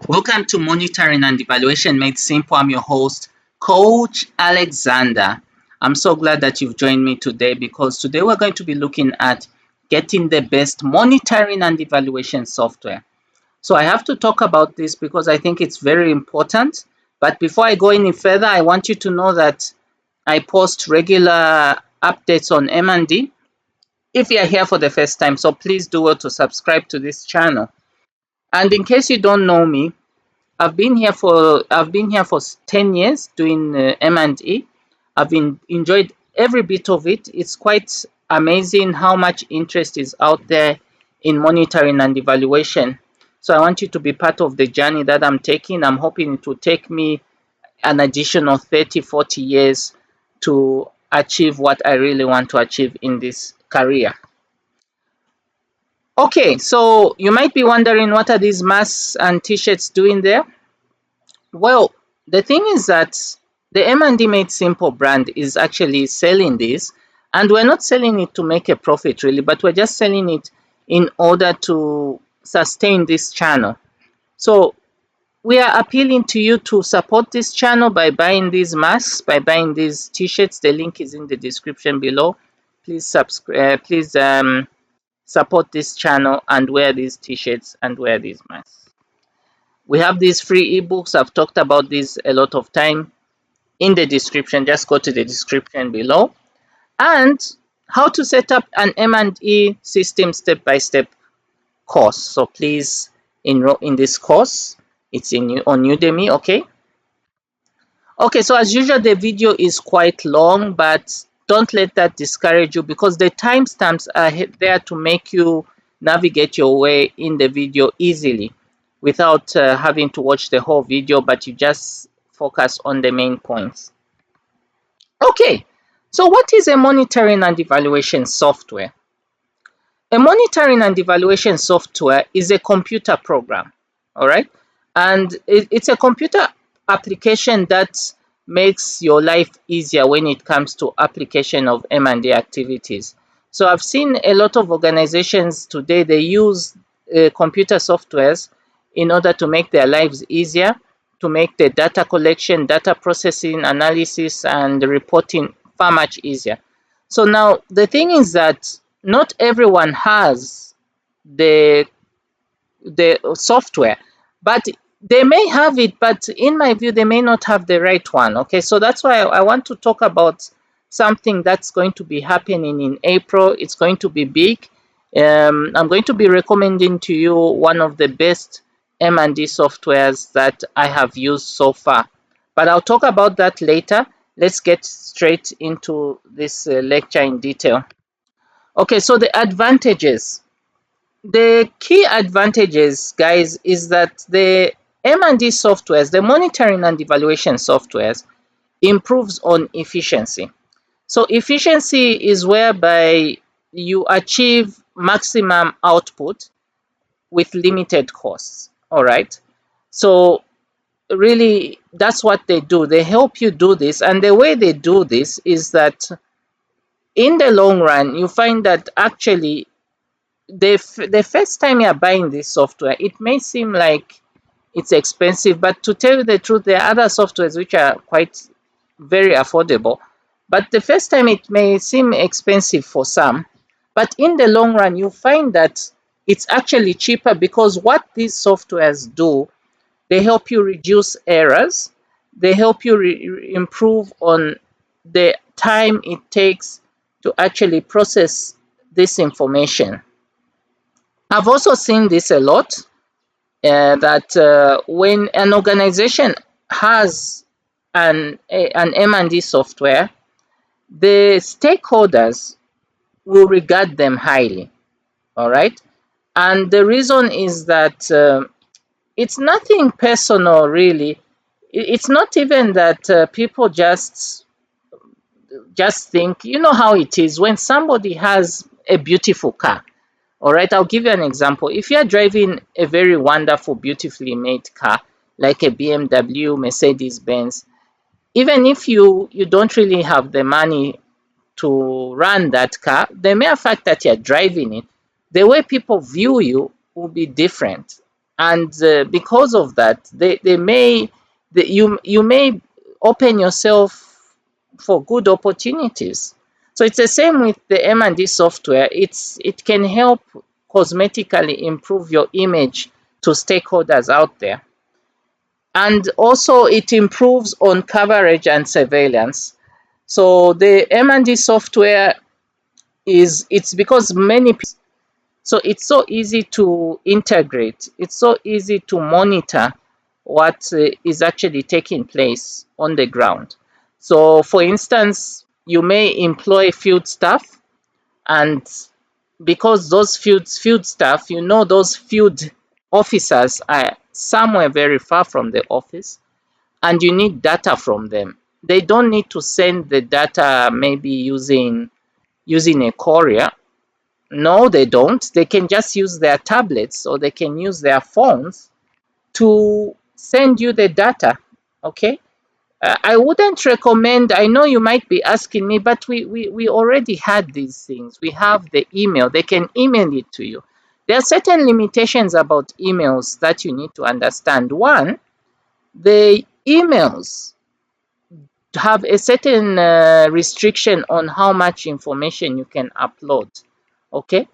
Welcome to Monitoring and Evaluation Made Simple. I'm your host, Coach Alexander. I'm so glad that you've joined me today because today we're going to be looking at getting the best monitoring and evaluation software. So I have to talk about this because I think it's very important. But before I go any further, I want you to know that I post regular updates on M&D if you are here for the first time. So please do well to subscribe to this channel. And in case you don't know me, I've been here for 10 years doing M&E. I've enjoyed every bit of it. It's quite amazing how much interest is out there in monitoring and evaluation. So I want you to be part of the journey that I'm taking. I'm hoping it will take me an additional 30, 40 years to achieve what I really want to achieve in this career. Okay, so you might be wondering, what are these masks and t-shirts doing there? Well, the thing is that the M&D Made Simple brand is actually selling this, and we're not selling it to make a profit really, but we're just selling it in order to sustain this channel. So we are appealing to you to support this channel by buying these masks, by buying these t-shirts. The link is in the description below. Please subscribe, please support this channel and wear these t-shirts and wear these masks. We have these free ebooks. I've talked about this a lot of time in the description. Just go to the description below. And how to set up an M&E system step-by-step course. So please enroll in this course. It's on Udemy, okay? Okay, so as usual, the video is quite long, but don't let that discourage you because the timestamps are there to make you navigate your way in the video easily without having to watch the whole video, but you just focus on the main points. Okay, so what is a monitoring and evaluation software? A monitoring and evaluation software is a computer program, all right? And it's a computer application that makes your life easier when it comes to application of M&A activities. So I've seen a lot of organizations today, they use computer softwares in order to make their lives easier, to make the data collection, data processing, analysis, and reporting far much easier. So now the thing is that not everyone has the software, but they may have it, but in my view, they may not have the right one. Okay, so that's why I want to talk about something that's going to be happening in April. It's going to be big. I'm going to be recommending to you one of the best M&D softwares that I have used so far, but I'll talk about that later. Let's get straight into this lecture in detail. Okay, so the advantages. The key advantages, guys, is that the M&D softwares, the monitoring and evaluation softwares, improves on efficiency. So efficiency is whereby you achieve maximum output with limited costs. All right. So really, that's what they do. They help you do this. And the way they do this is that in the long run, you find that actually the first time you're buying this software, it may seem like it's expensive, but to tell you the truth, there are other softwares which are quite very affordable. But the first time it may seem expensive for some, but in the long run, you find that it's actually cheaper because what these softwares do, they help you reduce errors, they help you improve on the time it takes to actually process this information. I've also seen this a lot, that when an organization has an M&D software, the stakeholders will regard them highly, all right? And the reason is that it's nothing personal, really. It's not even that people just think, you know how it is when somebody has a beautiful car. All right, I'll give you an example. If you're driving a very wonderful, beautifully made car, like a BMW, Mercedes Benz, even if you don't really have the money to run that car, the mere fact that you're driving it, the way people view you will be different. and because of that, you may open yourself for good opportunities. So it's the same with the M&D software. It can help cosmetically improve your image to stakeholders out there, and also it improves on coverage and surveillance. So the M&D software it's because many people, so it's so easy to integrate, it's so easy to monitor what is actually taking place on the ground. So for instance, you may employ field staff, and because those field staff, those field officers are somewhere very far from the office, and you need data from them. They don't need to send the data maybe using a courier. No, they don't. They can just use their tablets, or they can use their phones to send you the data. Okay. I wouldn't recommend, I know you might be asking me, but we already had these things. We have the email, they can email it to you. There are certain limitations about emails that you need to understand. One, the emails have a certain restriction on how much information you can upload. Okay.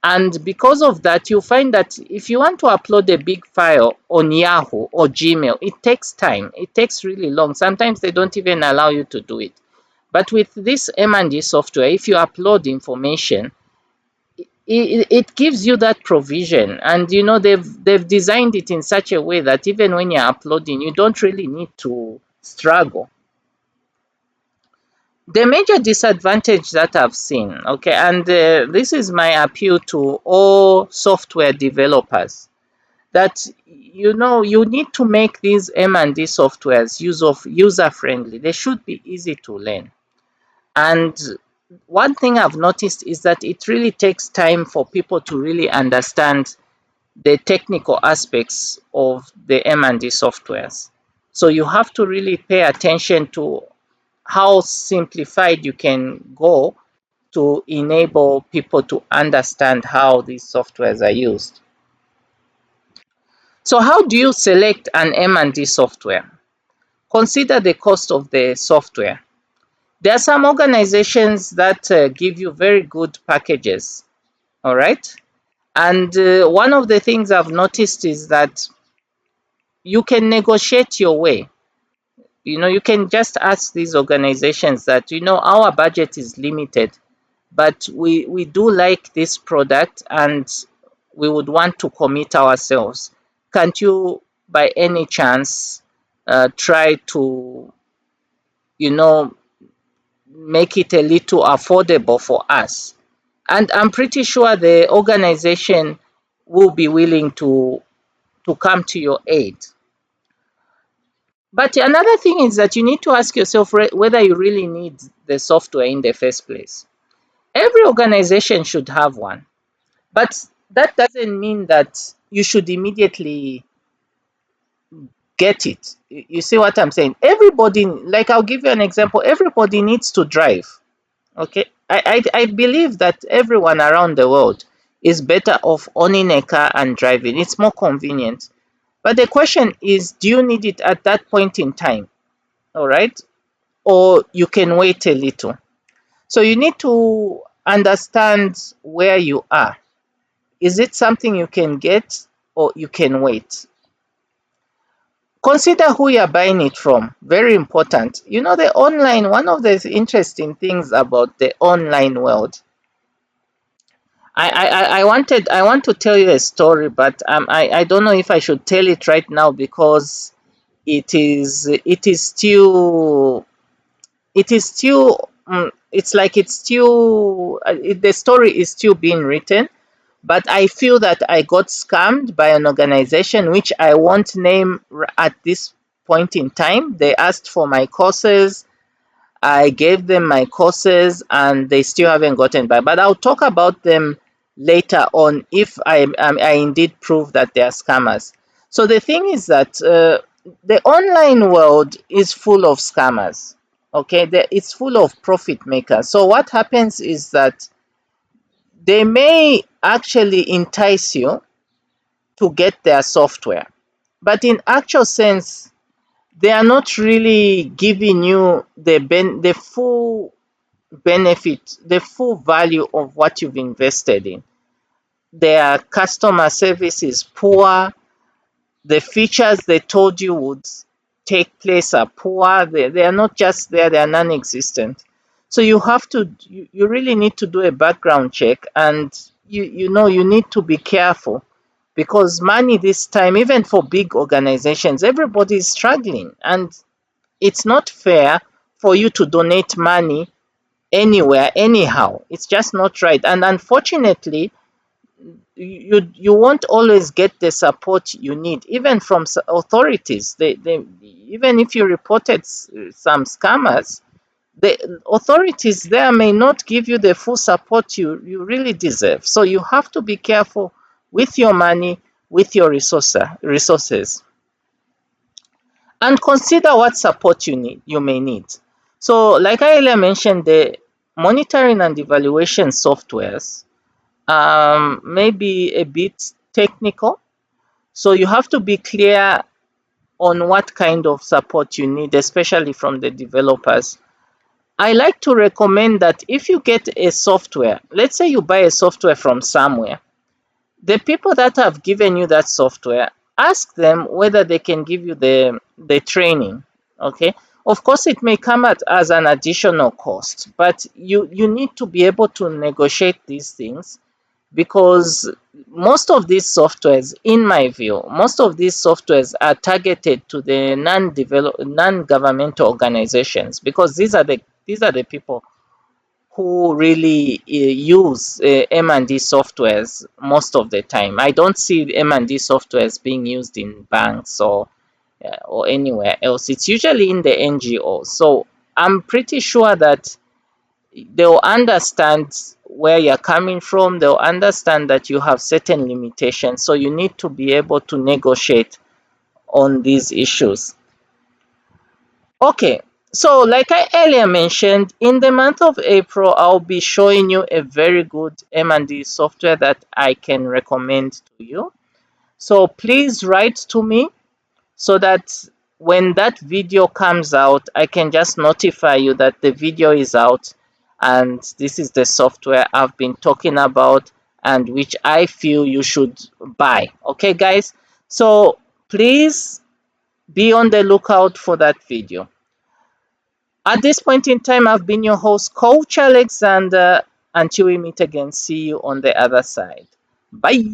And because of that, you find that if you want to upload a big file on Yahoo or Gmail, it takes time. It takes really long. Sometimes they don't even allow you to do it. But with this M&D software, if you upload information, it gives you that provision. And they've designed it in such a way that even when you're uploading, you don't really need to struggle. The major disadvantage that I've seen, okay, and this is my appeal to all software developers, that you need to make these M&D softwares user friendly. They should be easy to learn. And one thing I've noticed is that it really takes time for people to really understand the technical aspects of the M&D softwares. So you have to really pay attention to how simplified you can go to enable people to understand how these softwares are used. So how do you select an M&D software? Consider the cost of the software. There are some organizations that give you very good packages, all right? And one of the things I've noticed is that you can negotiate your way. You can just ask these organizations that, our budget is limited, but we do like this product, and we would want to commit ourselves. Can't you by any chance try to you know make it a little affordable for us? And I'm pretty sure the organization will be willing to come to your aid. But another thing is that you need to ask yourself whether you really need the software in the first place. Every organization should have one, but that doesn't mean that you should immediately get it. You see what I'm saying? Everybody, like, I'll give you an example. Everybody needs to drive. Okay. I believe that everyone around the world is better off owning a car and driving. It's more convenient. But the question is, do you need it at that point in time? All right. Or you can wait a little. So you need to understand where you are. Is it something you can get, or you can wait? Consider who you're buying it from. Very important. The online, one of the interesting things about the online world. I want to tell you a story, but I don't know if I should tell it right now, because it's like it's still the story is still being written. But I feel that I got scammed by an organization which I won't name at this point in time. They asked for my courses. I gave them my courses, and they still haven't gotten back. But I'll talk about them later on if I indeed prove that they are scammers. So the thing is that the online world is full of scammers. Okay, it's full of profit makers. So what happens is that they may actually entice you to get their software. But in actual sense, they are not really giving you the full benefit, the full value of what you've invested in. Their customer service is poor. The features they told you would take place are poor. They are not just there, they are non-existent. So you have to, you really need to do a background check, and you need to be careful, because money this time, even for big organizations, everybody is struggling, and it's not fair for you to donate money anywhere, anyhow. It's just not right. And unfortunately, you won't always get the support you need, even from authorities. They even if you reported some scammers, the authorities there may not give you the full support you really deserve. So you have to be careful with your money, with your resources, and consider what support you may need. So like I earlier mentioned, the monitoring and evaluation softwares may be a bit technical. So you have to be clear on what kind of support you need, especially from the developers. I like to recommend that if you get a software, let's say you buy a software from somewhere, the people that have given you that software, ask them whether they can give you the training. Okay, of course it may come at as an additional cost, but you need to be able to negotiate these things, because most of these softwares, in my view, most of these softwares are targeted to the non-governmental organizations, because these are the people who really use M&D softwares most of the time. I don't see M&D softwares being used in banks or anywhere else. It's usually in the NGOs. So I'm pretty sure that they'll understand where you're coming from. They'll understand that you have certain limitations. So you need to be able to negotiate on these issues. Okay, so like I earlier mentioned, in the month of April, I'll be showing you a very good M&D software that I can recommend to you. So please write to me so that when that video comes out, I can just notify you that the video is out and this is the software I've been talking about and which I feel you should buy. Okay, guys? So please be on the lookout for that video. At this point in time, I've been your host, Coach Alexander. Until we meet again, see you on the other side. Bye.